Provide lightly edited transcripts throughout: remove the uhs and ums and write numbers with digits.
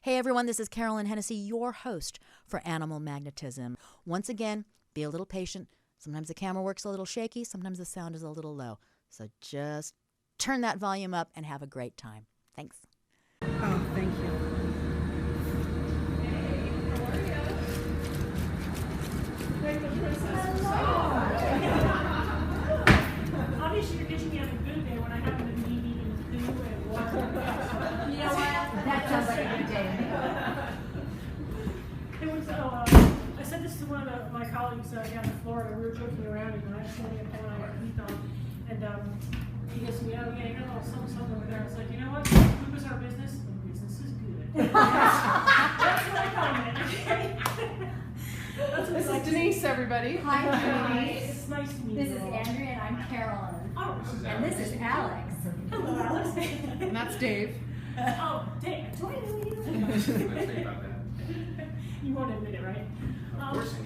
Hey everyone, this is Carolyn Hennesy, your host for Animal Magnetism. Once again, be a little patient. Sometimes the camera works a little shaky, sometimes the sound is a little low. So just turn that volume up and have a great time. Thanks. Oh, thank you. Obviously, you're catching me on a good day when I happen to be eating food and water. You know what? That sounds like a good day. It was, I said this to one of my colleagues down in Florida. We were joking around, and I was holding a phone I got Heath on, and he goes to me, oh, yeah, you got a little something over there. I was like, you know what? Food was our business, and business is good. That's my comment, okay? This is Denise, everybody. Hi, Denise. It's nice to meet you. This is Andrea, and I'm Carolyn. Oh, And this is Alex. hello, Alex. And that's Dave. Oh, Dave. Do I know you? You won't admit it, right? Of course I know.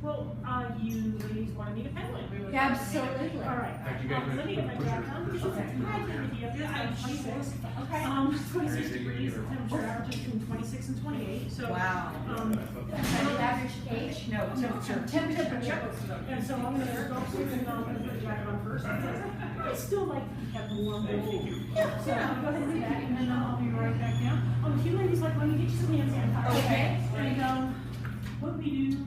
Well, you ladies wanted me to pedal it. Absolutely. All right. Fact, you guys Let me get my jacket on. push Okay. your- I'm 26. Okay. 26 degrees. The temperature averages between 26 and 28. So, Wow. The average age? No, temperature. And so I'm going to go upstairs and I'm going to put the jacket on first. I still like to have the warm bed. Yeah. So I'll go ahead and do that, and then I'll be right back down. A few ladies like, let me get you some hand sanitizer. Okay. And what we do.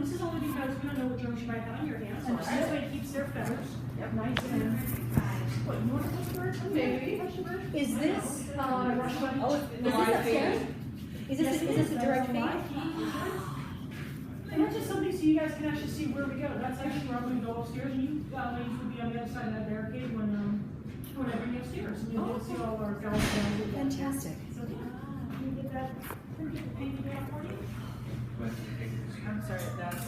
This is only because we don't know what germs you might have on your hands. So this way it keeps their feathers nice and. What, you want to touch birds? Maybe. Touch the bird? Is this, Rush bunny? is this upstairs? Is this a direct feed? And that's just something so you guys can actually see where we go. That's actually where I'm going to go upstairs, and you ladies will be on the other side of that barricade when I bring you upstairs, and you'll see all our guys down. Fantastic. So, can we get that? Can we get the painting down for you? I'm sorry, that's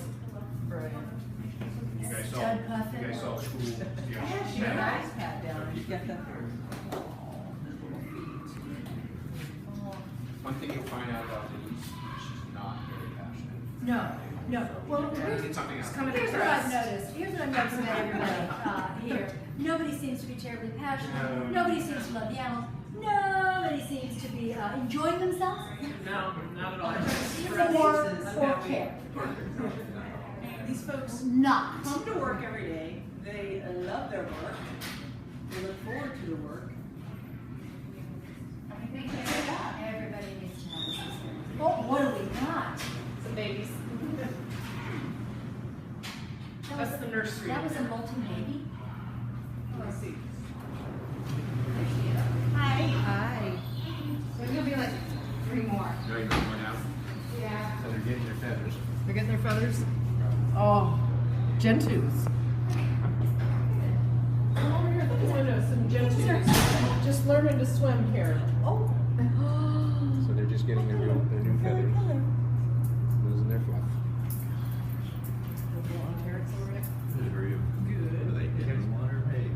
brilliant. You guys saw, Stud puffin. you guys saw school. Your Yeah. eyes pat down. You get that. One thing you'll find out about Denise, she's not very passionate. No. Well, It's something else. here's what I've noticed. Here's what I've noticed about everybody here. Nobody seems to be terribly passionate. No. Nobody seems to love the animals. Nobody seems to be enjoying themselves. No, not at all. Or care. These folks Not. come to work every day. They love their work. They look forward to the work. Everybody needs to have this experience. Oh, what do we got? Some babies. That's the nursery. That was a molten baby. Let's see. Hi. There's gonna be like 3 more. No, you're going out. Yeah. So they're getting their feathers. They're getting their feathers. Oh, gentoos. Some gentoos. Just learning to swim here. Oh. So they're just getting their new feathers. Losing their fluff. Good for you. Good. Are they in the water? Hey.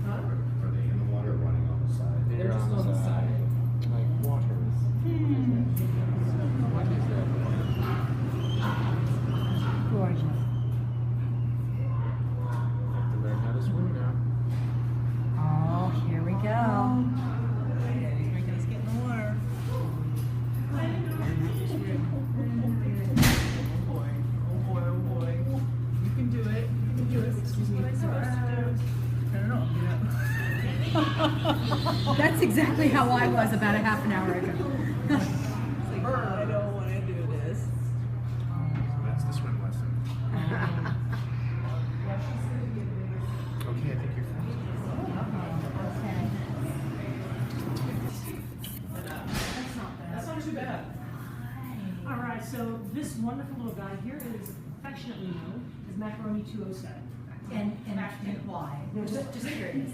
Huh? Are they in the water running on the side? They're just on the side. Like water. What is that? Gorgeous. Have to learn how to swim now. Oh, here we go. He's making us get in the water. Oh boy. You can do it. You can do it. Excuse me. I don't know. That's exactly how I was about a half an hour ago. I don't want to do this. So that's the swim lesson. Okay, I think you're That's not too bad. All right, so this wonderful little guy here is affectionately known as Macaroni 207. And why? Just curious.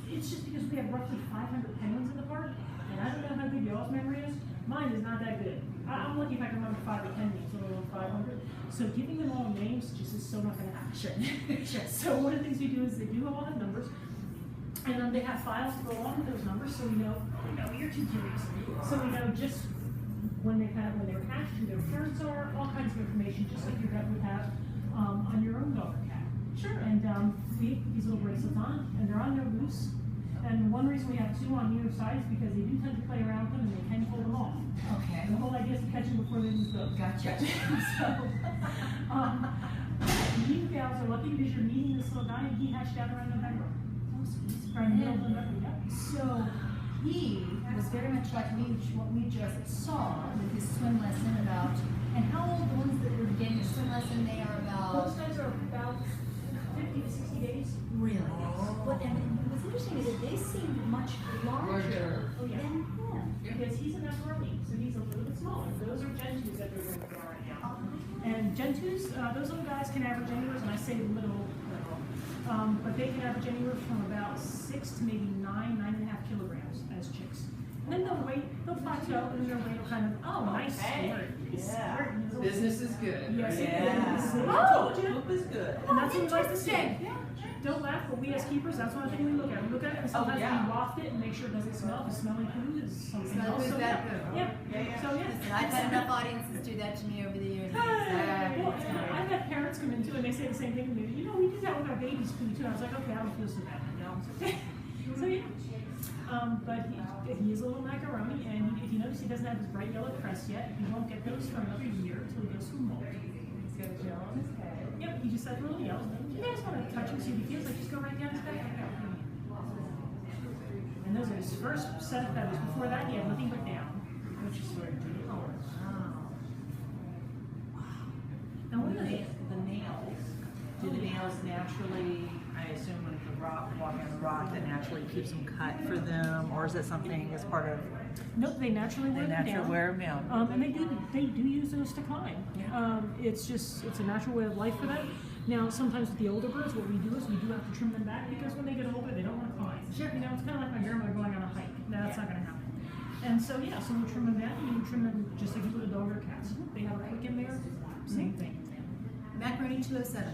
It's just because we have roughly 500 penguins in the park, and I don't know how good y'all's memory is. Mine is not that good. I'm lucky if I can remember 5 or 10 names, let alone 500. So giving them all names just is so not going to happen. Sure. So one of the things we do is they do all have numbers, and they have files to go along with those numbers, so we know your 2 kitties. So we know just when they were hatched, who their parents are, all kinds of information, just like your vet would have on your own dog or cat. Sure. And we put these little bracelets on, and they're on their loose. And one reason we have two on either side is because they do tend to play around with them and they can pull them off. Okay. And the whole idea is to catch them before they lose those. Gotcha. So, you gals are lucky because you're meeting this little guy and he hatched out around November. Around the middle of November, yeah. So he was very much like what we just saw with his swim lesson about, and how old the ones that were getting a swim lesson, they are about? Those guys are about 50 to 60 days. Really? But, and what's interesting is that they seem much larger Oh, yeah. than him. Because he's a macaroni, so he's a little bit smaller. Those are Gen 2s that they're going to draw right now. And Gen 2s, those little guys can average anywhere, and I say little, but they can average anywhere from about 6 to maybe 9.5 kilograms as chicks. And then they'll plateau, and then their weight will kind of, oh, nice. Yeah. Business is good. Yes, it Yeah. is. Oh, poop is good. And that's what we like to see. Interesting. Don't laugh, but we as keepers, that's one thing we look at. We look at it and sometimes yeah. we waft it and make sure it doesn't smell. If smelling food is something Smell else. food, So, bad yeah. food. Yeah. Yeah. So yeah. Listen, I've had enough audiences do that to me over the years. Well, I've had parents come in too and they say the same thing to me. You know, we do that with our babies' food too. I was like, okay, I don't feel so bad. You know? So yeah. But he is a little macaroni, and if you notice, he doesn't have his bright yellow crest yet. You won't get those for another year until he goes through molt. He's got a gel on his head. Yep, you just have little yellows. If you guys want to touch him, see what he feels like, just go right down his back. And those are his first set of feathers. Before that, he had nothing but down, which is sort of deep. Wow. And what are the nails? Do the nails naturally, I assume with the rock, walking on the rock, that naturally keeps them cut for them, or is that something as part of, Nope, they naturally wear they them naturally down. wear them down? And they do use those to climb. It's a natural way of life for them. Now, sometimes with the older birds, what we do is we do have to trim them back because when they get older, they don't want to climb. Sure. You know, it's kind of like my grandmother going on a hike. No, that's not going to happen. And so, yeah, so we trim them down, and you trim them just like you would a dog or cat. They have a click in there, same thing. Macaroni 207.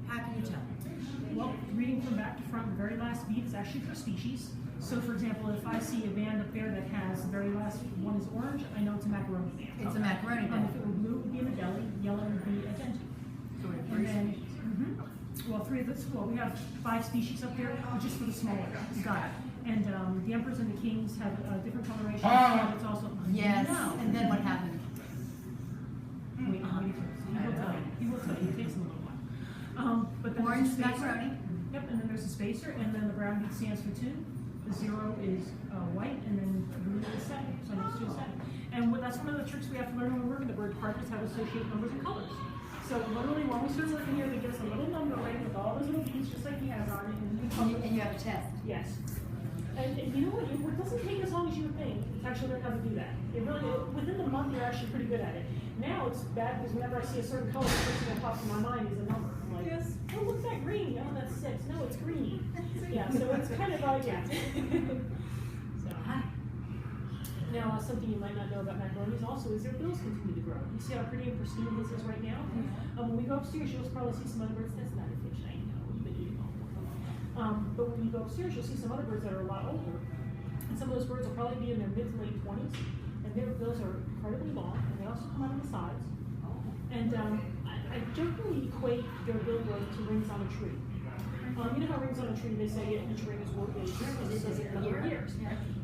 How can you tell? Well, reading from back to front, the very last bead is actually per species. So, for example, if I see a band up there that has the very last one is orange, I know it's a macaroni band. It's a macaroni band. If it were blue, it would be in the belly. Yellow would be a Gen 2. So we have And then, well, three of this. Well, we have 5 species up there, just for the smaller guys. Got it. And the emperors and the kings have a different coloration. Ah. It's also Yes. No. And then what happened? Wait, he will tell you. He will tell you. It takes him a little while. But then Orange there's a spacer. macaroni. Yep, and then there's a spacer, and then the brown bead stands for 2. The 0 is white, and then blue is 7. So next to a 7. And that's one of the tricks we have to learn when we're working the bird. Carpets how to associate numbers and colors. So literally, when we start working here, they give us a little number right with all those little beads, just like he has on it. And you have a test. Yes. And you know what? It doesn't take as long as you would think to actually learn how to do that. Within the month, you're actually pretty good at it. Now it's bad because whenever I see a certain color, the first thing that pops in my mind is a number. I'm like, Yes. oh, look at that green. Oh, that's 6. No, it's green. Yeah, so it's kind of yeah. So. Now, something you might not know about macaronis also is their bills continue to grow. You see how pretty and pristine his is right now? When we go upstairs, you'll probably see some other birds. That's not a fish, I know. You've been eating all morning. But when you go upstairs, you'll see some other birds that are a lot older. And some of those birds will probably be in their mid to late 20s. And their bills are incredibly long, and they also come out on the sides. And I jokingly equate their bill growth to rings on a tree. You know how rings on a tree, they say each ring is worth age, and it does it in a number of years.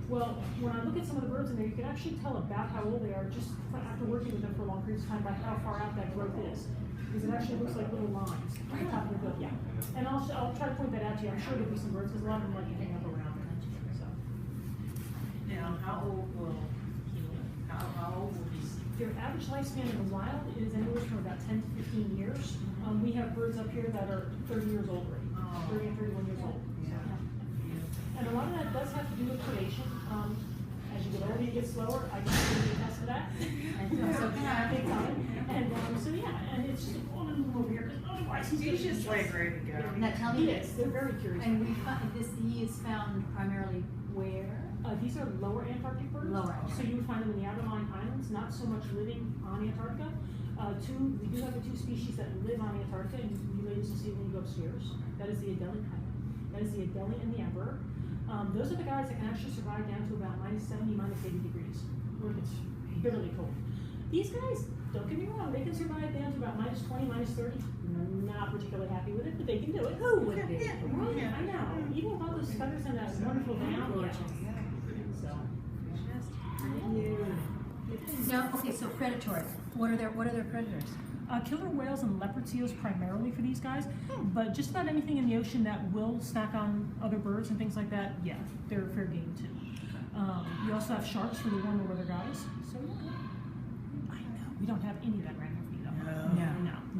Well, when I look at some of the birds in there, you can actually tell about how old they are just after working with them for a long period of time by how far out that growth is. Because it actually looks like little lines on the top of the bill. Yeah. And I'll try to point that out to you. I'm sure there'll be some birds because a lot of them like to hang up around. So. Now, how old will he live? How old will he see? Their average lifespan in the wild is anywhere from about 10 to 15 years. We have birds up here that are 30 years old already, 30 and 31 years old. Yeah. And a lot of that does have to do with predation. As you get older, you get slower. I can attest to that. And so big time. And so yeah, and it's just oh, over here because otherwise he's just like ready to go. Now tell me He this. is. They're very curious. And he is found primarily where? These are lower Antarctic birds. Lower So you would find them in the Aberline Islands, not so much living on Antarctica. We do have the 2 species that live on Antarctica, and you ladies will see when you go upstairs. That is the Adelie Kylan. That is the Adelie and the Emperor. Those are the guys that can actually survive down to about -70, -80 degrees, where it's bitterly cold. These guys, don't get me wrong, they can can survive down to about -20, -30. Not particularly happy with it, but they can do it. Who would be? Right? I know. Even with all those feathers and that wonderful down. Yeah. So. Now, okay, so predatory. What are their predators? Killer whales and leopard seals primarily for these guys, but just about anything in the ocean that will snack on other birds and things like that, yeah, they're fair game too. You also have sharks for the warmer weather guys. So I know we don't have any of that right here for you though.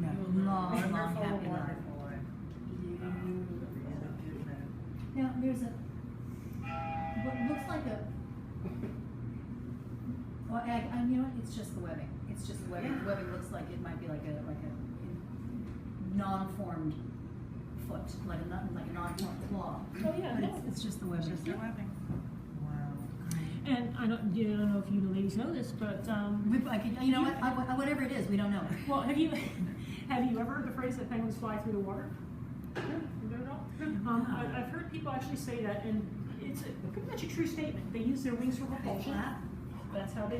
No. Long, happy life. Now there's what looks like a. Well, you know what? It's just the webbing. It's just the webbing. The webbing looks like it might be like a non-formed foot, like a non-formed claw. Oh yeah, But it's just the webbing. Just the webbing. Wow. And I don't know if you ladies know this, but You know what? Whatever it is, we don't know. well, have you ever heard the phrase that penguins fly through the water? No, you don't know? I've heard people actually say that, and it's pretty much a true statement. They use their wings for propulsion. That's how they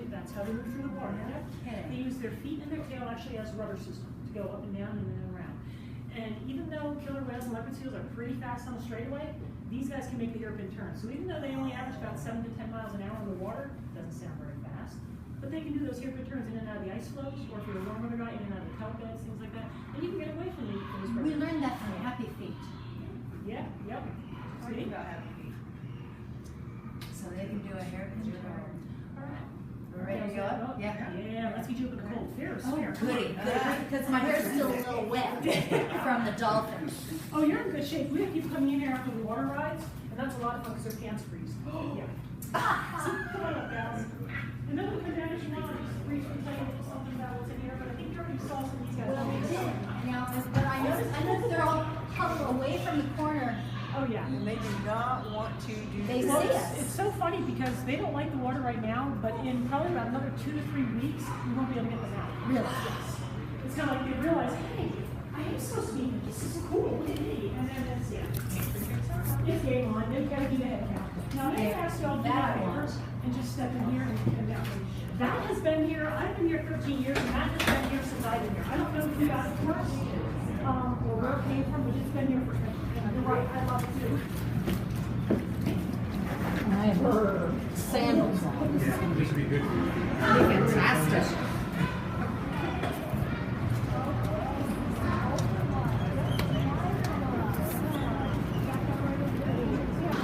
move through the water. Okay. They use their feet and their tail actually as a rudder system to go up and down and then around. And even though killer whales and leopard seals are pretty fast on a straightaway, these guys can make the hairpin turn. So even though they only average about 7 to 10 miles an hour in the water, doesn't sound very fast, but they can do those hairpin turns in and out of the ice floes, or if you're a warm weather guy, in and out of the kelp beds, things like that, and you can get away from these We predators. learned that from Happy Feet. Yeah, yep. See? So they can do a hairpin turn. All right. Ready to go up? Yeah. Yeah, let's get you up in the cold. Fair. Goody. Because my hair's still a little wet from the dolphin. Oh, you're in good shape. We have people coming in here after the water rides, and that's a lot of fun because their pants freeze. Yeah. So, come on up, gals. And then we come down if you want. Just briefly tell you something about what's in here, but I think you already saw some of these guys. Well, we did. Now, but I noticed they're all huddled away from the corner. Oh, yeah. And they do not want to do They Well, see it's, us. it's so funny because they don't like the water right now, but in probably about another 2 to 3 weeks, we won't be able to get them out. Really? Yes. It's kind of like they realize, hey, I am supposed to be, this is cool, look at me. And then it's, it's game on, they've got to do the head count. Now, they asked y'all to do that first and just step in here and come down. That has been here, I've been here 13 years, and that has been here since I've been here. I don't know who got it first, or where it came from, but it's been here for 10 years. You're right, I love it too. I have sandals on. Yeah, this would be good for you. Fantastic.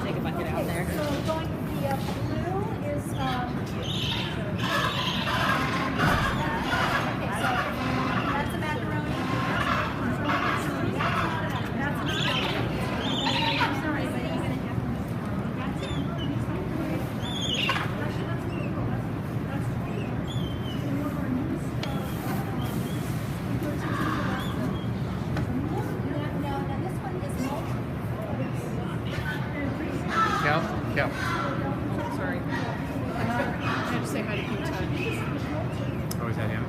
Take a bucket out there. So going the blue is okay, so that's a macaroni. I'm sorry, but you're gonna now this one is multiple. Cal. Sorry. I had to say hi to Pete. Oh, is that him?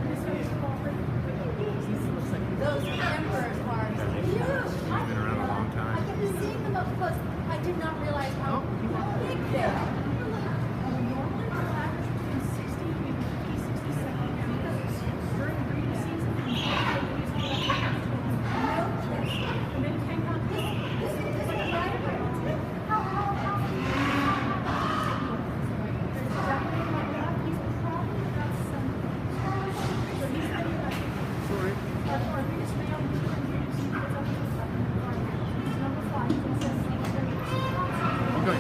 Those campers are huge. He's been around a long I time. kept seeing them up close. I did not realize how big they are. Normally, they'll average between 60 and maybe 50, 60, 70 because during the breeding season, and then came on. This is like a library. How? There's definitely like that. He's probably about 70. So he's not even like. Sorry. Our biggest male is up to 7. He's number 5. He says Okay.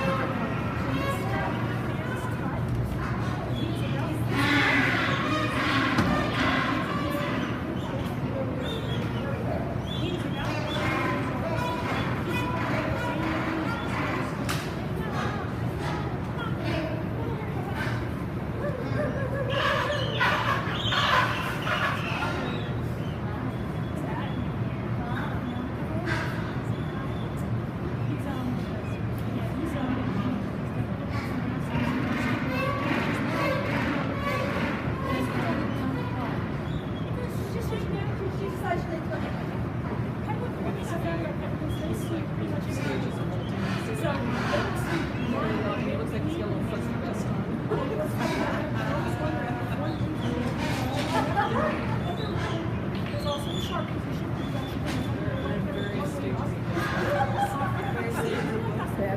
also in sharp position. He's actually going to very stable.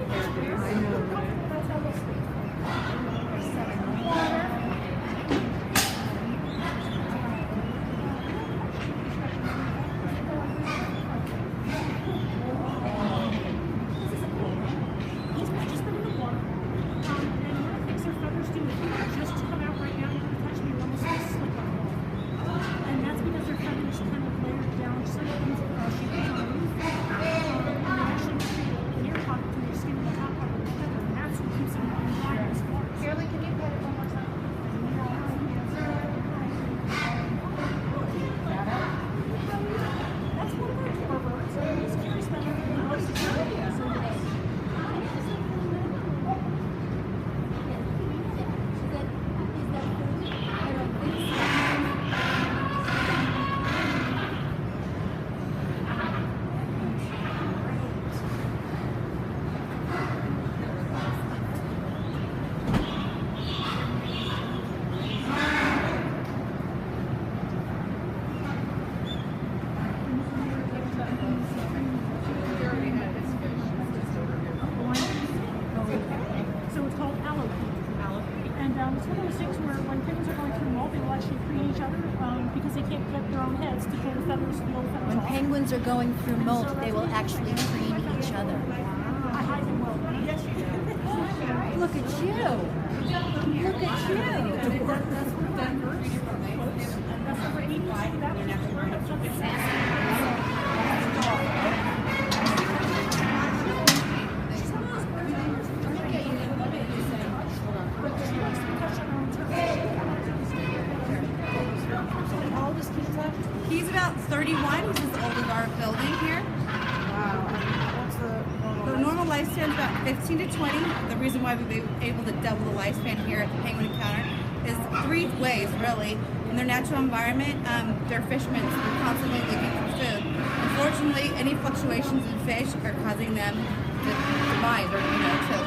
I know, right? That's how they speak. He's just been in the water. And one of the things their feathers do, if you were just to come out right now, you're going to touch me, you're almost going to slip on me. And that's because their feathers kind of layered down, just like things she puts on a roof. And they actually create an air pocket between your skin and the top part of the feather, and that's what keeps them on fire as far as. Carolyn, can you pet it one more time? That's one of our killer birds. He's curious about everything else. So it's called illuminating. And it's one of those things where when penguins are going through molt, they will actually preen each other because they can't get their own heads to pull the feathers, to pull the feathers When off. penguins are going through molt, they will actually preen each other. I hide them well. Yes, you do. Look at you. Look at you. That's what that hurts, folks. That's what we're eating. That was just where that's How old is Keith? He's about 31. He's as old as our building here. Wow. What's The normal lifespan is about 15 to 20. The reason why we've been able to double the lifespan here at the Penguin Encounter is 3 ways, really. In their natural environment, they're fishermen, so they're constantly looking for food. Unfortunately, any fluctuations in fish are causing them to demise or, to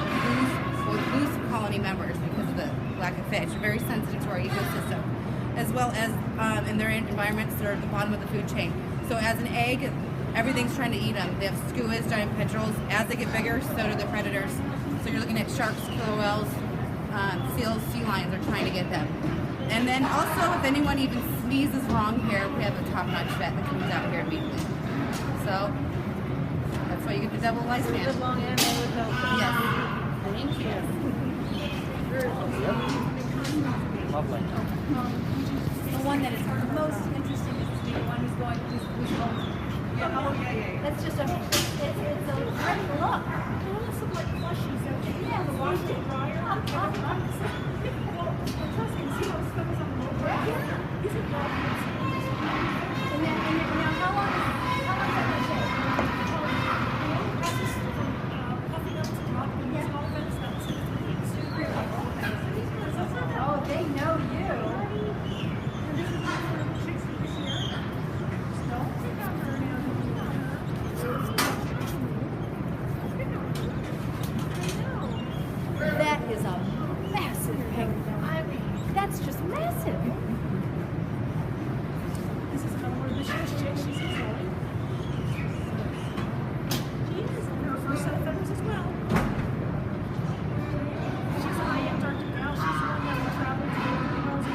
lose colony members because of the lack of fish. They're very sensitive to our ecosystem, as well as in their environments, they're at the bottom of the food chain. So as an egg, everything's trying to eat them. They have skuas, giant petrels. As they get bigger, so do the predators. So you're looking at sharks, killer whales, seals, sea lions are trying to get them. And then also, if anyone even sneezes wrong here, we have a top-notch vet that comes out here immediately. So that's why you get the double lifespan. Live long and they live healthy. Yes. Thank you. Lovely. The one that is most interesting is the one who's going, who's home. Yeah. That's just a, it's a pretty look. Well, it's some like plushies that Yeah, the washed it drier. Well, trust me, see those feathers on the motor? These are dogs. And now how long does that take? Oh, they know you. That is a massive penguin. I mean, that's just massive. This is another one of the shittiest chicks. She's Zoe. She is in her first set of feathers as well. She's on the Antarctic now. She's the one that will travel to the world's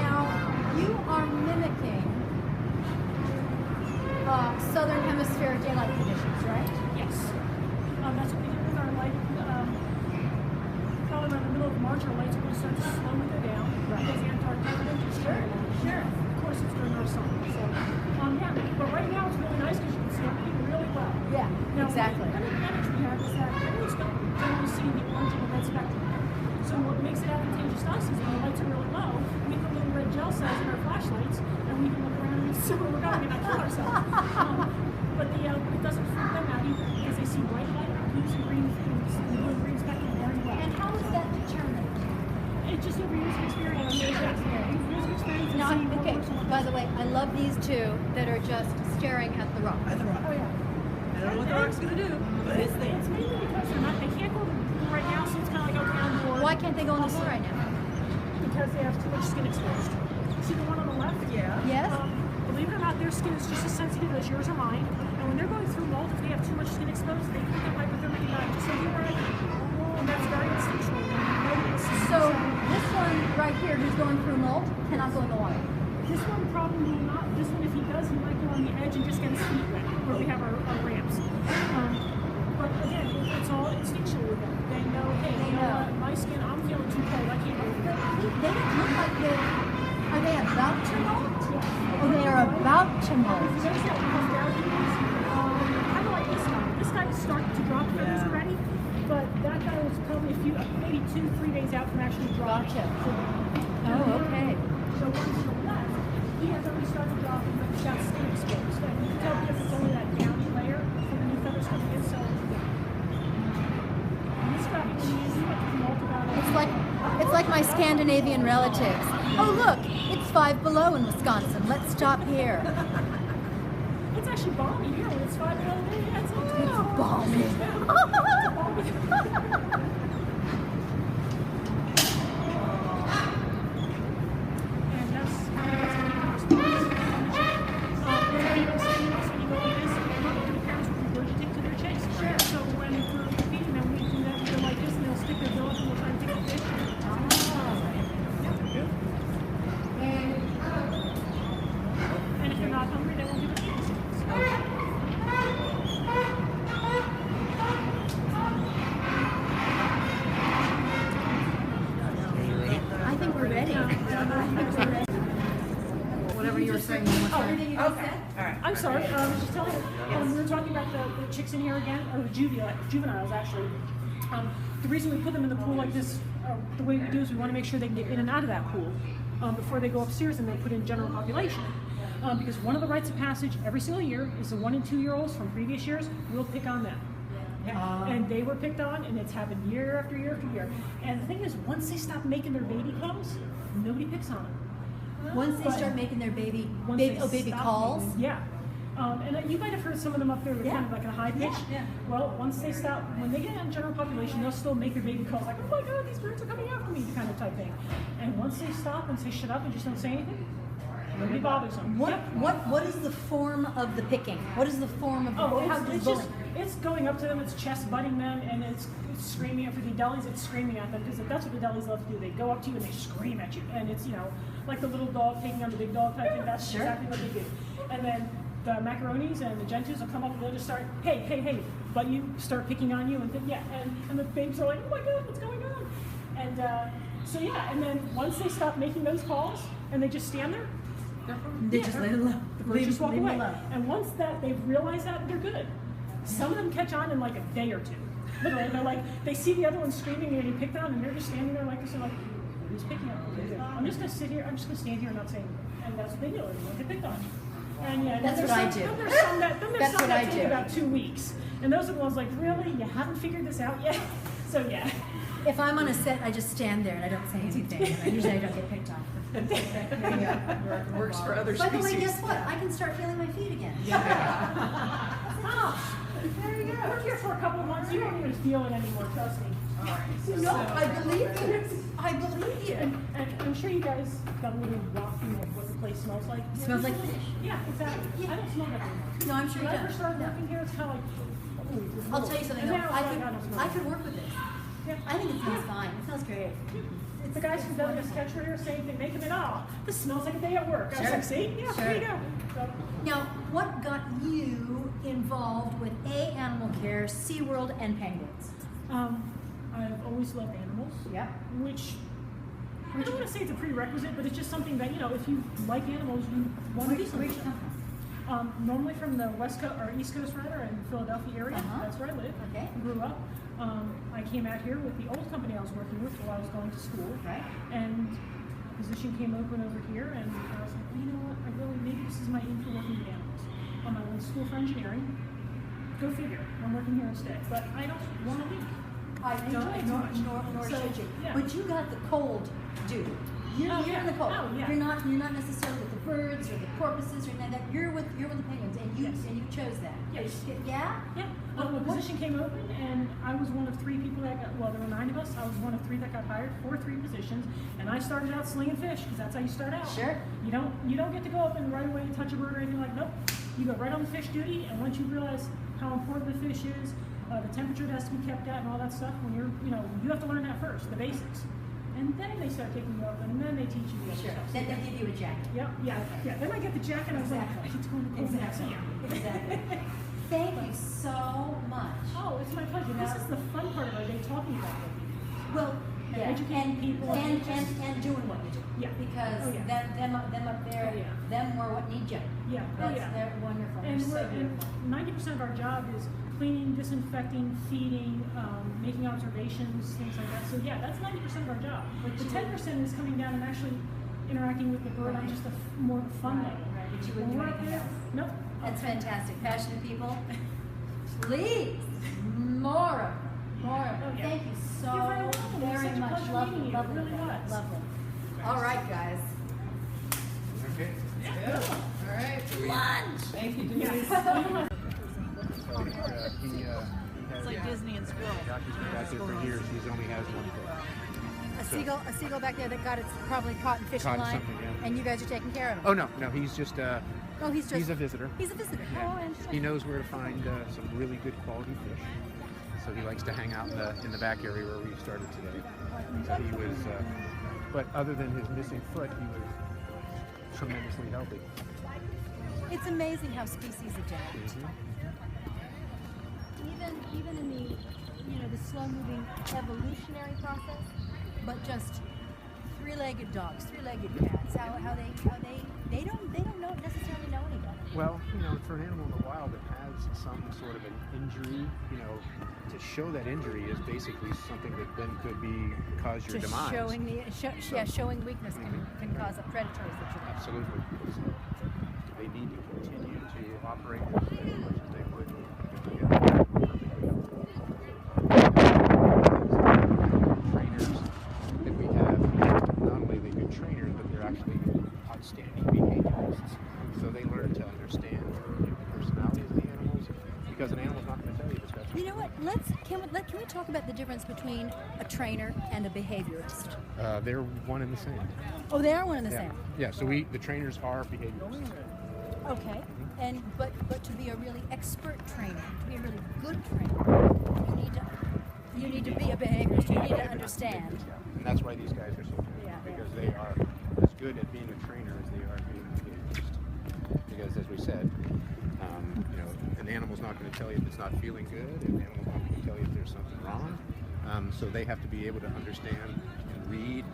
Now, you are mimicking southern hemisphere daylight conditions, right? Yes. That's what we do with our light. Probably around the middle of March, our lights are going to start to slowly go down. Right. Because the Antarctic winter Sure. Of course, it's during our summer. So, yeah. But right now, it's really nice because you can see everything really well. Yeah, Now, exactly. One of the advantage we have is that penguins don't generally see the orange and the red spectrum. So what makes it advantageous to us is when the lights are really low, we put little red gel cells in our flashlights, and we can look around and see where we're going and not kill ourselves. But it doesn't freak them out either because they see bright light, blues and greens, and the blue and green spectrum very well. And how is that determined? It's just over years of experience. Years of experience. Now, and seeing what okay, works and what by the way, I love these two that are just staring at the rock. Oh, yeah. I don't know what the rock's going to do, but it's there. It's mainly because they can't go to the pool right now, so it's kind of like okay on board. Why can't they go in the pool right now? Because they have too much skin exposed. See the one on the left? Yeah. Yes? their skin is just as sensitive as yours or mine. And when they're going through molt, if they have too much skin exposed, they can get hypothermic event, just like you were. And that's very instinctual. So this one right here, who's going through molt, cannot go in the water. This one probably not. This one, if he does, he might go on the edge and just get his feet wet, where we have our ramps. But again, it's all instinctual with them. They know, hey, you know what, my skin, I'm feeling too cold, I can't go there. They don't look like are they about to molt? Oh, they are about to molt. If you notice that because down here, kind of like this guy. This guy is starting to drop feathers already, but that guy was probably maybe 2-3 days out from actually dropping. Oh, okay. So once to the left, he has already started dropping, but he's got skin exposed. And you can tell because it's only that downy layer from the new feathers coming in. So he's dropping in the easy, like molt about it. It's like my Scandinavian relatives. Oh look, it's 5 below in Wisconsin. Let's stop here. It's actually balmy here when it's 5 below there. Yeah, it's Balmy. And that's the response. When you go like this, the parents will regurgitate to their chicks. Sure. So when we're feeding them, we do that. They're like this, and they'll stick their bill up and we'll try and take the fish. And if they're not hungry, they won't give it to us. I think we're ready. Whatever you were saying. Everything you just said? All right. I'm sorry, I was just telling you, we were talking about the chicks in here again, or the juveniles actually. The reason we put them in the pool like this, the way we do is we want to make sure they can get in and out of that pool before they go upstairs and they put in general population. Because one of the rites of passage every single year is the 1- and 2-year-olds from previous years, we'll pick on them. And they were picked on, and it's happened year after year after year. And the thing is, once they stop making their baby calls, nobody picks on them. Once they start making their baby stop calls. making- yeah. And you might have heard some of them up there with kind of like a high pitch. Yeah. Well, once they stop, when they get in general population, they'll still make their baby calls like, oh my God, these birds are coming after me, kind of type thing. And once they stop and say shut up and just don't say anything, nobody bothers them. What is the form of the picking? What is the form of It's going up to them, it's chest butting them, and it's screaming at for the delis, it's screaming at them, because that's what the delis love to do. They go up to you and they scream at you. And it's, like the little dog taking on the big dog type thing, that's exactly what they do. And then the macaronis and the gentus will come up and they'll just start, hey, but you start picking on you, and and the babes are like, oh my God, what's going on? And and then once they stop making those calls and they just stand there, They just let it alone. they just walk Leave it away. alone. And once that they've realized that, they're good. Some of them catch on in like a day or two. Literally, they're like, they see the other one screaming and getting picked on, and they're just standing there like this, and like, who's picking on me? I'm just gonna sit here, I'm just gonna stand here and not say anything. And that's what they do, they don't get picked on. And That's what I do. Then there's some that, That's what I take do. about 2 weeks. And those are the ones like, really? You haven't figured this out yet? So yeah. If I'm on a set, I just stand there and I don't say anything. And usually I don't get picked on. Works for other By species. the way, guess what? I can start feeling my feet again. There you go. Work here for a couple of months, you won't even feel it anymore, trust me. All right. No, I believe you. I believe you. And I'm sure you guys got a little walking of what the place smells like. It smells like fish. Yeah, exactly. I don't smell that anymore. No, I'm sure you When I don't. first started working here, it's kind of like, oh, this I'll little- tell you something and though. now it's like, don't smell I it. could work with this. Yeah. I think it smells fine. It smells great. The guys from Delicate Sketch were here saying they make them in all. This smells like a day at work. I was Sure. like, see? Yeah, Sure. there you go. So, Now, what got you involved with A, animal care, SeaWorld, and penguins? I've always loved animals. Yep. Which I don't want to say it's a prerequisite, but it's just something that, if you like animals, you want to do something. Normally from the West Coast or East Coast rather, in Philadelphia area. Uh-huh. That's where I live. Okay. Grew up. I came out here with the old company I was working with while I was going to school. Right. And a position came open over here, and I was like, well, you know what? Maybe this is my aim for working with animals. I went to school for engineering. Go figure. I'm working here instead. But I don't want to leave. I enjoy it don't, too much. nor So, should you. yeah. But you got the cold, dude. You're Oh, yeah. in the cold. Oh, yeah. You're not necessarily with the birds or the porpoises or none of that. You're with the penguins, and you chose that. Yes. Yeah. Yeah. The position came open, and I was one of 3 people that got. Well, there were 9 of us. I was one of 3 that got hired for 3 positions, and I started out slinging fish because that's how you start out. Sure. You don't get to go up and right away touch a bird or anything like. Nope. You go right on the fish duty, and once you realize how important the fish is, the temperature it has to be kept at, and all that stuff. When you have to learn that first, the basics. And then they start taking you up, and then they teach you the other stuff. Then they give you a jacket. Yeah. Then I get the jacket, and I was like, I get to go in the cold Exactly. Thank you so much. Oh, it's my pleasure. This is the fun part of our day, talking about what we do. Well, yeah, educating people and doing what you do. Yeah. Because Oh, yeah. them up there, Oh, yeah. them were what need you. Yeah. They're wonderful. And, They're so beautiful. 90% of our job is cleaning, disinfecting, feeding, making observations, things like that. So yeah, that's 90% of our job. The 10% is coming down and actually interacting with the bird on just a more fun level. But you When wouldn't do we're up anything there, else. nope. That's fantastic. Passionate people, please, more of them. More of them. Oh, yeah. Thank you so You're very welcome. It was very such a much. pleasure Lovely, meeting you. It lovely, really was. lovely. All right, guys. Okay. All right. Lunch. Thank you, Yeah. Denise. So he It's like Disney and squirrels. Doctor's been back there for years. He only has 1 foot. A seagull back there that got its probably caught in fishing Caught in line, something, yeah. and you guys are taking care of him. Oh no, he's just He's a visitor. He's a visitor. Yeah. Oh, interesting. He knows where to find some really good quality fish. So he likes to hang out in the back area where we started today. So he was, but other than his missing foot, he was tremendously healthy. It's amazing how species adapt. Even in the slow-moving evolutionary process, but just three-legged dogs, three-legged cats, how they don't necessarily know any better. Well, for an animal in the wild that has some sort of an injury, to show that injury is basically something that then could cause your Just demise. showing weakness can cause a predatory situation. Absolutely. So they need to continue to operate as much as they would. Trainers that we have, not only are they good trainers, but they're actually outstanding behaviorists. So they learn to understand the personalities of the animals, because an animal's not going to tell you this. You know what? Can we talk about the difference between a trainer and a behaviorist? They're one and the same. Oh, they are one and the Yeah. same. Yeah. So the trainers are behaviorists. Okay. And but to be a really expert trainer, to be a really good trainer, you need to be a behaviorist. You need to understand. And that's why these guys are so good, Yeah. because they are as good at being a trainer as they are being a behaviorist. Because as we said, an animal's not going to tell you if it's not feeling good, an animal's not going to tell you if there's something wrong. So they have to be able to understand and read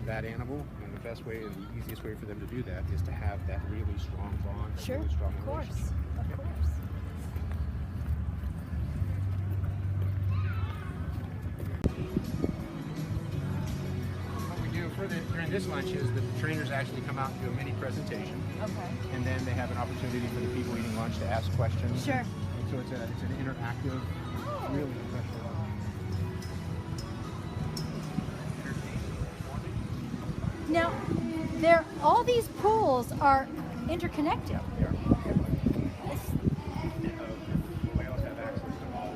that animal, and the best way and the easiest way for them to do that is to have that really strong bond, that Sure, really strong of course, relationship. of course. What we do during this lunch is that the trainers actually come out and do a mini presentation, Okay. and then they have an opportunity for the people eating lunch to ask questions. Sure. And so it's an interactive, really professional lunch. Now, all these pools are interconnected. Whales have access to all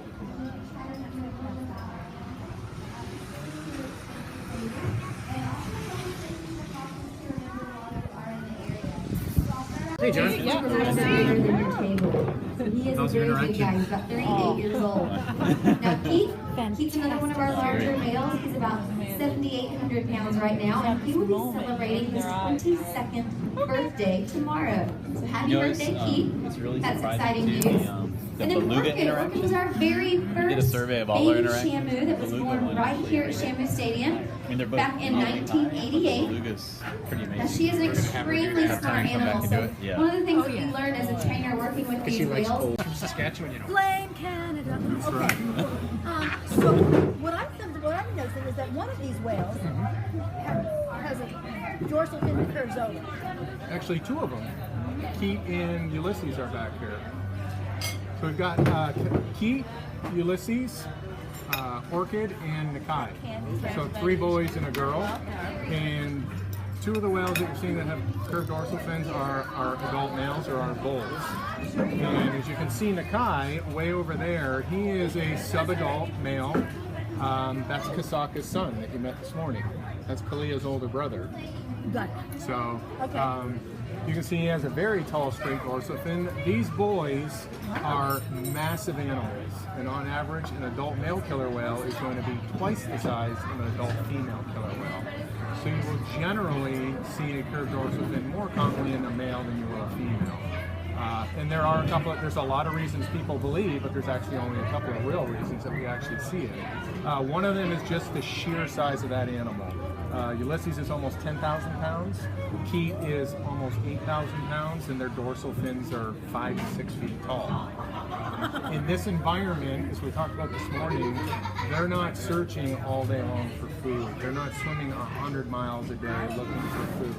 Hey, John. So he is a very big guy. He's about 38 years old. Now, Keith's another one of our larger males. He's about 7,800 pounds right now, and he will be celebrating his 22nd birthday tomorrow. So happy birthday, Keith. It's really That's surprising exciting too, news. the And then beluga Orca interaction. was our very first did a survey of all our baby interactions. Shamu that was Beluga born one right actually here at really- Shamu Stadium I mean, they're both back in really high, but 1988. the beluga's pretty amazing. Now, she is an extremely Have smart time to come back animal, and so do it. Yeah. one of the things that we learned as a trainer working with Because she these likes whales. cold. From Saskatchewan, Blame Canada. Okay. So what I'm noticing is that one of these whales has a dorsal fin that curves over. Actually, 2 of them. Keat and Ulysses are back here. So we've got Keat, Ulysses, Orchid and Nakai. So 3 boys and a girl. And 2 of the whales that you're seeing that have curved dorsal fins are adult males or are bulls. And as you can see, Nakai, way over there, he is a sub-adult male. That's Kasaka's son that you met this morning. That's Kalia's older brother. Got it. So you can see he has a very tall straight dorsal fin. These boys are massive animals, and on average, an adult male killer whale is going to be twice the size of an adult female killer whale. So you will generally see a curved dorsal fin more commonly in a male than you will a female. And there's a lot of reasons people believe, but there's actually only a couple of real reasons that we actually see it. One of them is just the sheer size of that animal. Ulysses is almost 10,000 pounds. Keat is almost 8,000 pounds, and their dorsal fins are 5 to 6 feet tall. In this environment, as we talked about this morning, they're not searching all day long for food. They're not swimming 100 miles a day looking for food.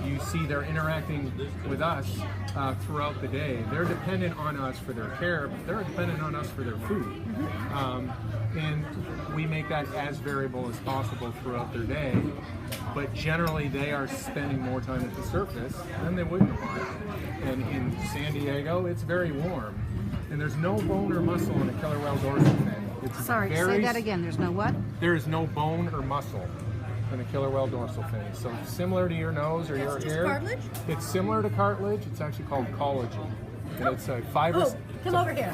You see they're interacting with us throughout the day. They're dependent on us for their care, but they're dependent on us for their food. And we make that as variable as possible throughout their day, but generally they are spending more time at the surface than they would in the wild. And in San Diego, it's very warm, and there's no bone or muscle in a killer whale dorsal fin. It's Sorry, say that again. There's no what? There is no bone or muscle in a killer whale dorsal fin. So similar to your nose or your ear. Cartilage? It's similar to cartilage. It's actually called collagen. And it's a fibrous. Come over here.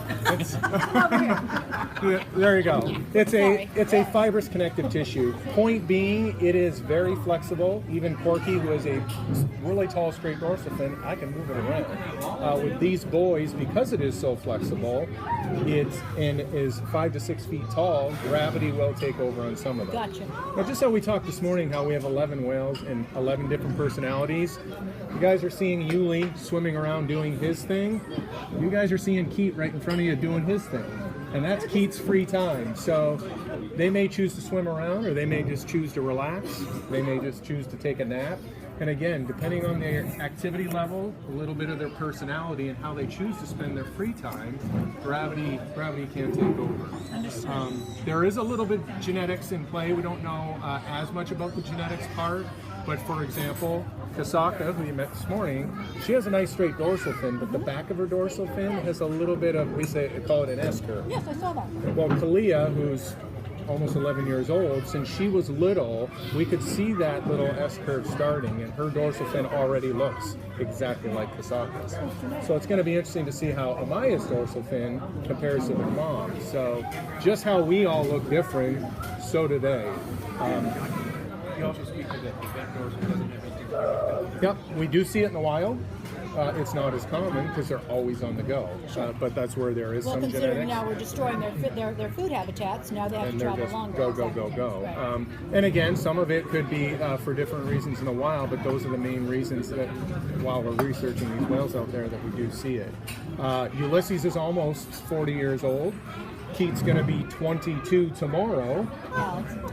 Yeah, there you go. It's a fibrous connective tissue. Point being, it is very flexible. Even Corky, who has a really tall straight dorsal fin, I can move it around. With these boys, because it is so flexible, and is 5 to 6 feet tall, gravity will take over on some of them. Gotcha. Now, just so we talked this morning, how we have 11 whales and 11 different personalities. You guys are seeing Yuli swimming around doing his thing. You guys are seeing Keat right in front of you doing his thing. And that's Keat's free time. So they may choose to swim around, or they may just choose to relax. They may just choose to take a nap. And again, depending on their activity level, a little bit of their personality, and how they choose to spend their free time, gravity can take over. There is a little bit genetics in play. We don't know as much about the genetics part, but for example, Kasaka, who you met this morning, she has a nice straight dorsal fin, but the back of her dorsal fin has a little bit of, we call it an S curve. Yes, I saw that. Well, Kalia, who's almost 11 years old, since she was little, we could see that little S curve starting, and her dorsal fin already looks exactly like Kasaka's. So it's going to be interesting to see how Amaya's dorsal fin compares to their mom. So just how we all look different, so do they. You also speak to that dorsal doesn't have anything to do with that. Yep, we do see it in the wild. It's not as common because they're always on the go, but that's where there is Well, some considering genetics. now we're destroying their food habitats, now they have And to they're travel just longer. go. Right. And again, some of it could be for different reasons in the wild, but those are the main reasons that while we're researching these whales out there that we do see it. Ulysses is almost 40 years old. Keat's going to be 22 tomorrow,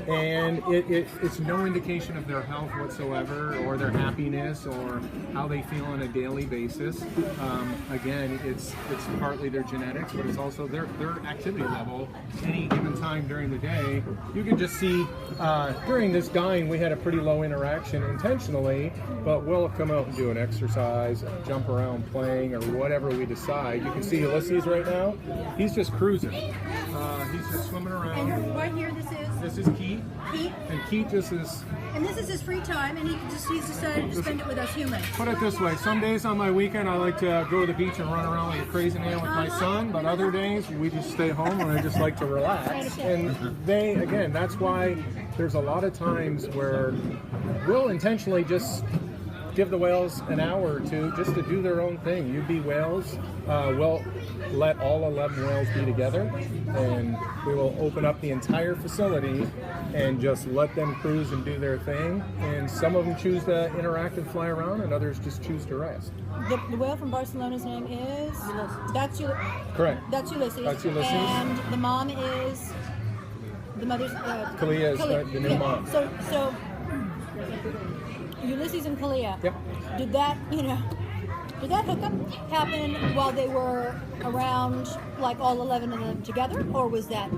and it's no indication of their health whatsoever, or their happiness, or how they feel on a daily basis. Again, it's partly their genetics, but it's also their activity level. Any given time during the day, you can just see during this dying we had a pretty low interaction intentionally, but we'll come out and do an exercise, jump around playing, or whatever we decide. You can see Ulysses right now, he's just cruising. He's just swimming around. And right here, This is Keat. Keat. And Keat just is. And this is his free time, and he's decided to spend it with us humans. Put it this way, some days on my weekend I like to go to the beach and run around like a crazy man with my son, but other days we just stay home and I just like to relax. And that's why there's a lot of times where we'll intentionally just give the whales an hour or two just to do their own thing. UB whales, we'll let all 11 whales be together, and we will open up the entire facility and just let them cruise and do their thing. And some of them choose to interact and fly around, and others just choose to rest. The whale from Barcelona's name is? That's Correct. That's Ulysses. That's Ulysses. And the mom is? The mother's? Kalia is the new mom. So Ulysses and Kalia. Yep. Did that, Did that hookup happen while they were around, like all 11 of them together, or was that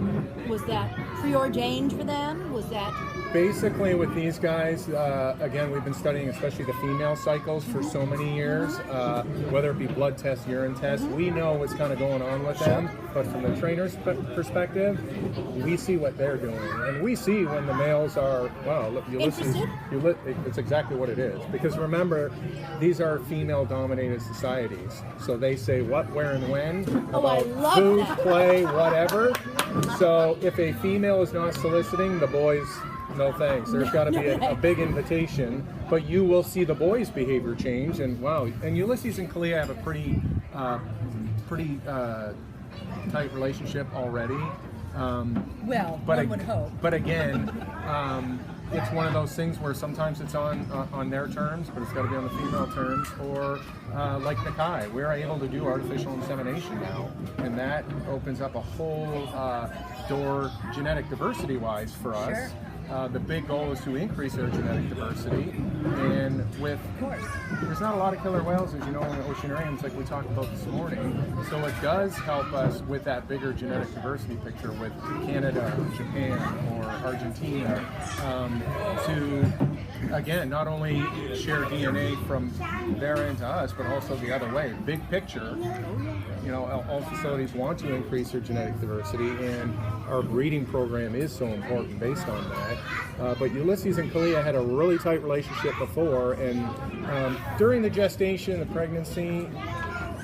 preordained for them? Was that basically with these guys? Again, we've been studying especially the female cycles for so many years. Whether it be blood tests, urine tests, we know what's kind of going on with them. But from the trainer's perspective, we see what they're doing, and we see when the males are Ulysses. It's exactly what it is. Because remember, these are female-dominated societies, so they say what, where, and when about food, play, whatever. So if a female is not soliciting, the boys, no thanks. There's got to be a big invitation, but you will see the boys' behavior change. And wow, and Ulysses and Kalia have a pretty tight relationship already. one would hope. But again, it's one of those things where sometimes it's on their terms, but it's got to be on the female terms. Or like Nakai, we're able to do artificial insemination now, and that opens up a whole door genetic diversity-wise for us. Sure. The big goal is to increase our genetic diversity, and there's not a lot of killer whales, as you know, in the oceanariums like we talked about this morning. So it does help us with that bigger genetic diversity picture with Canada, Japan, or Argentina, to again not only share DNA from their end to us, but also the other way. Big picture, you know, all facilities want to increase their genetic diversity, and our breeding program is so important based on that. But Ulysses and Kalia had a really tight relationship before, and during the gestation, the pregnancy,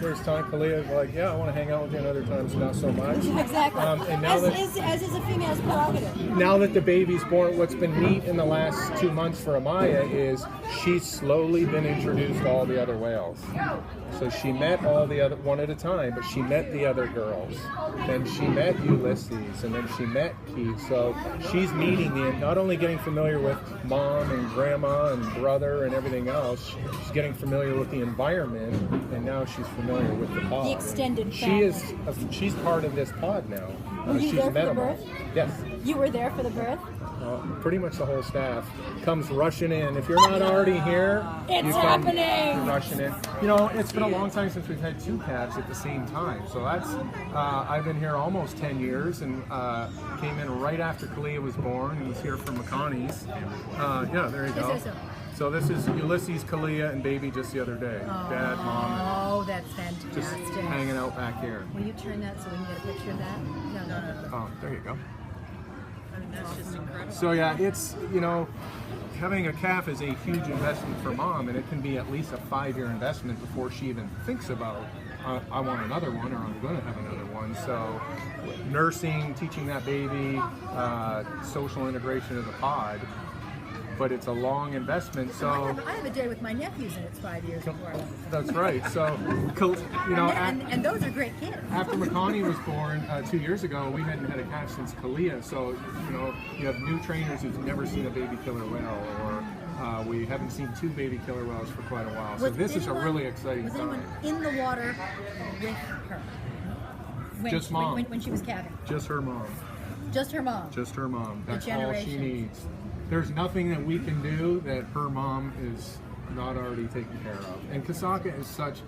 there's time Kalia was like, yeah, I want to hang out with you, and other times not so much. Exactly. And now as is a female's prerogative. Now that the baby's born, what's been neat in the last 2 months for Amaya is she's slowly been introduced to all the other whales. So she met all the other, one at a time, but she met the other girls. Then she met Ulysses, and then she met Keith. So she's meeting not only getting familiar with mom and grandma and brother and everything else, she's getting familiar with the environment, and now she's familiar with the pod. The extended family. She's part of this pod now. Were you she's there for met the them all. birth? Yes. You were there for the birth? Pretty much the whole staff comes rushing in. If you're not already here, it's you happening. You're rushing in. You know, it's been a long time since we've had 2 calves at the same time. So that's I've been here almost 10 years, and came in right after Kalia was born, and was here for McConaughey's. Yeah, there you go. So this is Ulysses, Kalia, and baby just the other day. Dad, mom. Oh, that's fantastic. Just hanging out back here. Will you turn that so we can get a picture of that? No. Oh, there you go. That's just incredible. So yeah, it's, you know, having a calf is a huge investment for mom, and it can be at least a 5-year investment before she even thinks about, I want another one, or I'm going to have another one. So nursing, teaching that baby, social integration of the pod, but it's a long investment. So I have a day with my nephews, and it's 5 years before. That's right. So, you know, and those are great kids. After McConaughey was born 2 years ago, we hadn't had a calf since Kalia. So, you know, you have new trainers who've never seen a baby killer whale, or we haven't seen 2 baby killer whales for quite a while. So this is a really exciting time. Was anyone in the water with her? Just mom. When she was calving? Just her mom. Just her mom? Just her mom. That's all she needs. There's nothing that we can do that her mom is not already taken care of. And Kasaka is such,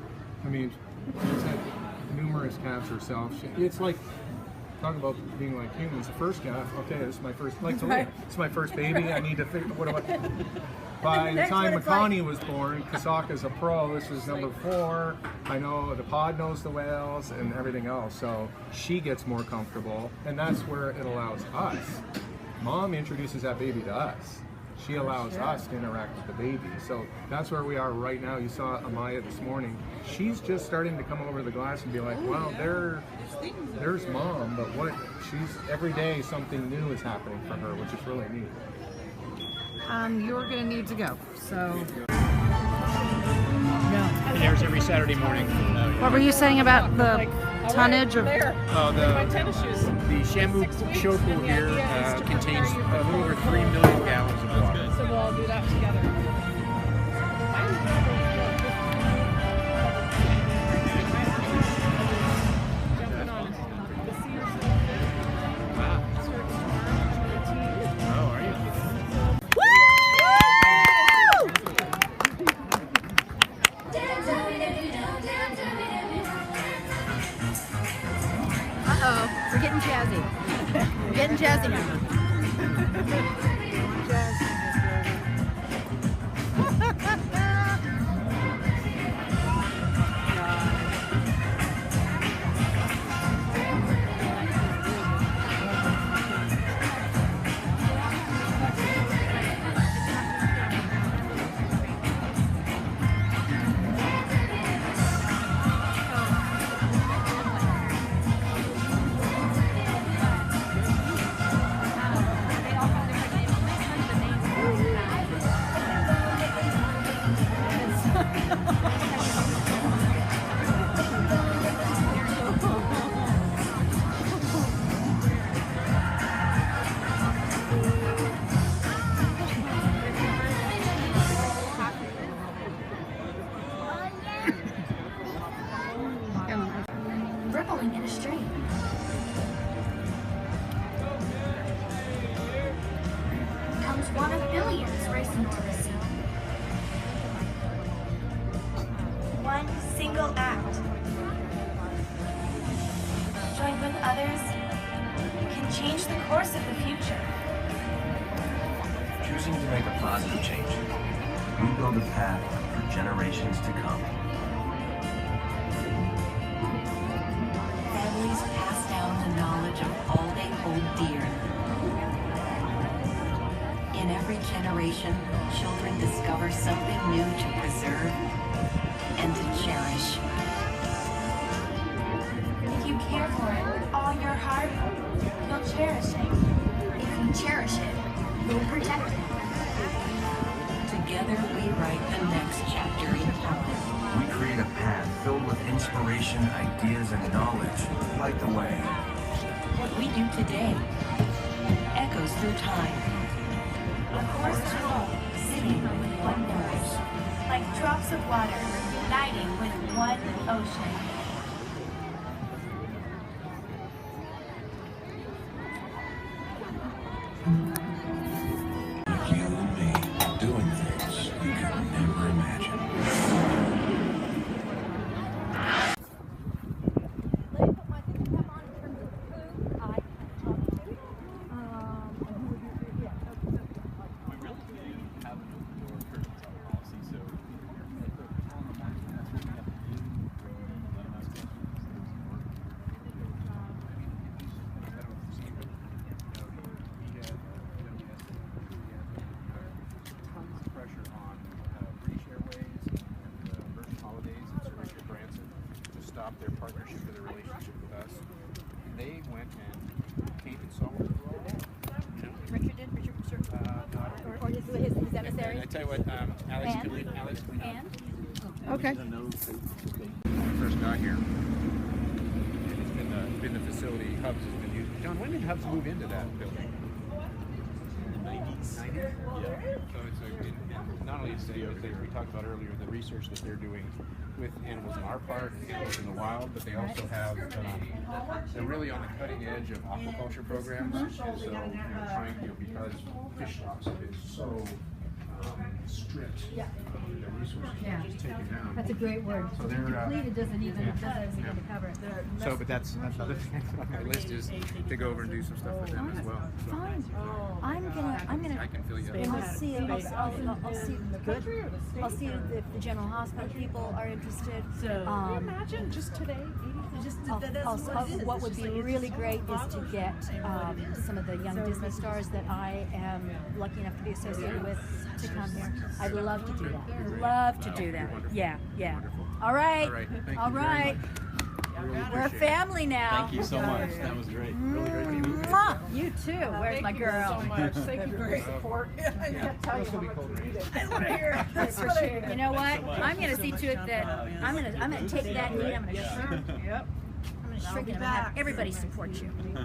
I mean, she's had numerous calves herself. It's like, talk about being like humans. The first calf, okay, this is my first, like, right. It's my first baby. I need to think, what do I... By the time McConaughey was born, Kasaka's a pro. This was number 4. I know the pod knows the whales and everything else. So she gets more comfortable, and that's where it allows us. Mom introduces that baby to us. She allows us to interact with the baby. So that's where we are right now. You saw Amaya this morning. She's just starting to come over the glass and be like, wow, there's mom, but every day something new is happening for her, which is really neat. You're going to need to go, so... It airs every Saturday morning. What were you saying about the tonnage of... Oh, the Shamu Shoku here contains a little over 3 million gallons of water. So we'll all do that together. getting jazzy. We're getting jazzy now. Rippling in a stream. Comes one of billions racing to the sea. One single act, joined with others, can change the course of the future. Choosing to make a positive change, we build a path for generations to come. Families pass down the knowledge of all they hold dear. In every generation, children discover something new to preserve and to cherish. If you care for it with all your heart, you'll cherish it. If you cherish it, you'll protect it. Together we write the next chapter in Carolyn. We create a path filled with inspiration, ideas, and knowledge. Light the way. What we do today echoes through time. A course of hope, singing with one voice, like drops of water uniting with one ocean. You and me doing things you could never imagine. Their partnership or their relationship with us. They went and came and saw what we were all doing. Richard did? Richard, sure. Or his emissary? I tell you what, Alex can lead. Okay. When I first got here, it's been the facility Hubs has been using. John, when did Hubs move into that building? In the 90s. 90s? Yeah. So it's and not only is it, we talked about earlier, the research that they're doing with animals in our park, animals in the wild, but they also have, they're really on the cutting edge of aquaculture programs, and so, trying, because fish stocks have been so stripped, their resources are just taken down. That's a great word. So they're depleted doesn't even cover it. So, but that's another thing on my list is to go over and do some stuff with them as well. So, Fine. I'm gonna. I can fill you I'll see. I'll see if the general hospital people are interested. So imagine just today. What would be really great is to get some of the young Disney stars that I am lucky enough to be associated with to come here. I'd love to do that. Love to do that. Yeah. All right. All right. We're a family now. Thank you so much. That was great. Really great meeting you. Mwah. You too. Where's my girl? Thank you so much. Thank you for your support. I can't tell you how much we need it. I want to hear it. I appreciate it. You know what? I'm going to see to it that I'm going to take that need. I'm going to shrink. Yep. I'm going to shrink it and have everybody support you. This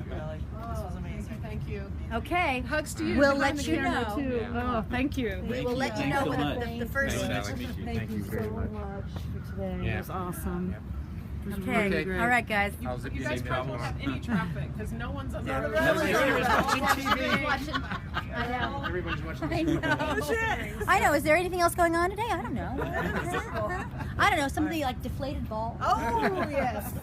was amazing. Thank you. Okay. Hugs to you. We'll let you know. Too. Oh, thank you. We will let you know when the first. Thank you very much for today. It was awesome. Okay. All right, guys. You guys probably won't have any traffic because no one's on the road. Everybody's watching TV. I know. Everybody's watching I know. I know. Is there anything else going on today? I don't know. I don't know. Something like deflated balls. Oh, yes.